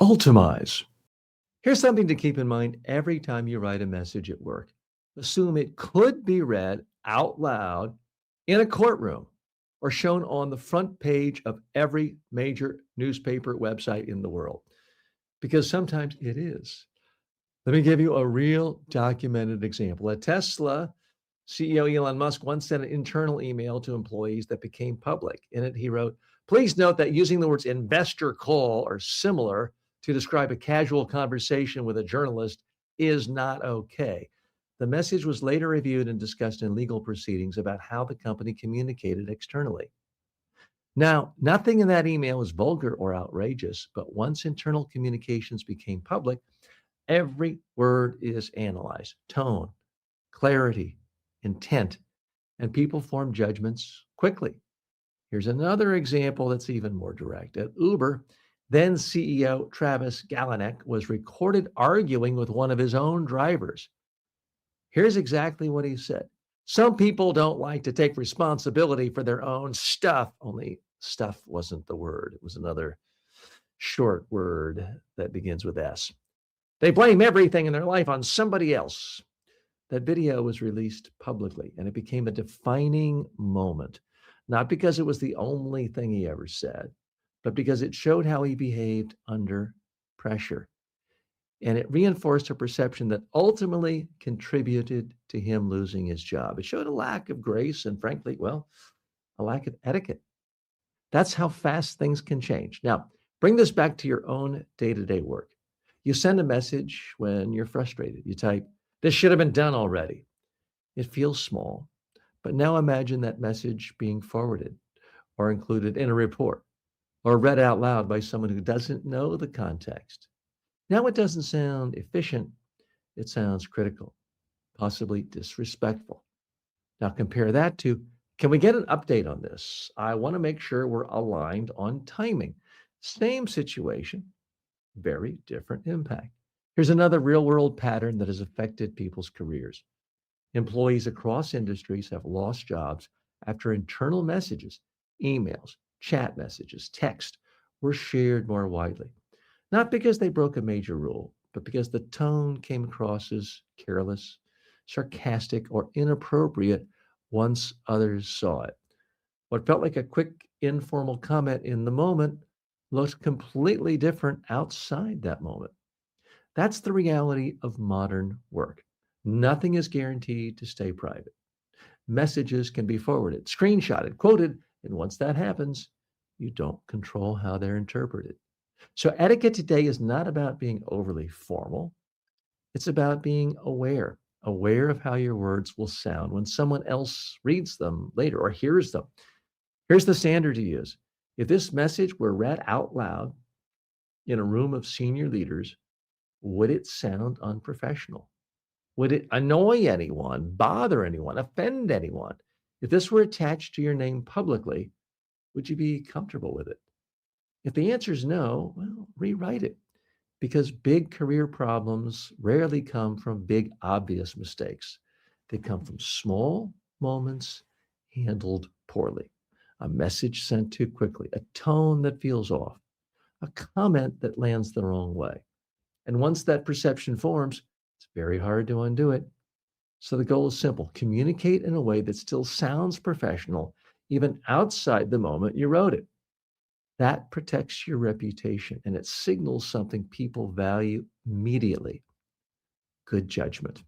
Ultamize. Here's something to keep in mind every time you write a message at work. Assume it could be read out loud in a courtroom or shown on the front page of every major newspaper website in the world, because sometimes it is. Let me give you a real documented example. At Tesla, CEO Elon Musk once sent an internal email to employees that became public. In it, he wrote, "Please note that using the words investor call or similar to describe a casual conversation with a journalist is not okay." The message was later reviewed and discussed in legal proceedings about how the company communicated externally. Now, nothing in that email was vulgar or outrageous, but once internal communications became public, every word is analyzed: tone, clarity, intent, and people form judgments quickly. Here's another example that's even more direct. At Uber, then CEO Travis Kalanick was recorded arguing with one of his own drivers. Here's exactly what he said: "Some people don't like to take responsibility for their own stuff." Only stuff wasn't the word, it was another short word that begins with S. "They blame everything in their life on somebody else." That video was released publicly, and it became a defining moment, not because it was the only thing he ever said, but because it showed how he behaved under pressure. And it reinforced a perception that ultimately contributed to him losing his job. It showed a lack of grace and, frankly, well, a lack of etiquette. That's how fast things can change. Now, bring this back to your own day to day work. You send a message when you're frustrated. You type, "This should have been done already." It feels small, but now imagine that message being forwarded or included in a report or read out loud by someone who doesn't know the context. Now it doesn't sound efficient, it sounds critical, possibly disrespectful. Now compare that to, "Can we get an update on this? I want to make sure we're aligned on timing." Same situation, very different impact. Here's another real world pattern that has affected people's careers. Employees across industries have lost jobs after internal messages, emails, chat messages, text were shared more widely. Not because they broke a major rule, but because the tone came across as careless, sarcastic, or inappropriate once others saw it. What felt like a quick, informal comment in the moment looked completely different outside that moment. That's the reality of modern work. Nothing is guaranteed to stay private. Messages can be forwarded, screenshotted, quoted, and once that happens, you don't control how they're interpreted. So, etiquette today is not about being overly formal, it's about being aware of how your words will sound when someone else reads them later or hears them. Here's the standard to use: if this message were read out loud in a room of senior leaders, would it sound unprofessional? Would it annoy anyone, bother anyone, offend anyone? If this were attached to your name publicly, would you be comfortable with it? If the answer is no, well, rewrite it, because big career problems rarely come from big, obvious mistakes. They come from small moments handled poorly. A message sent too quickly, a tone that feels off, a comment that lands the wrong way. And once that perception forms, it's very hard to undo it. So the goal is simple: communicate in a way that still sounds professional, even outside the moment you wrote it. That protects your reputation and it signals something people value immediately: good judgment.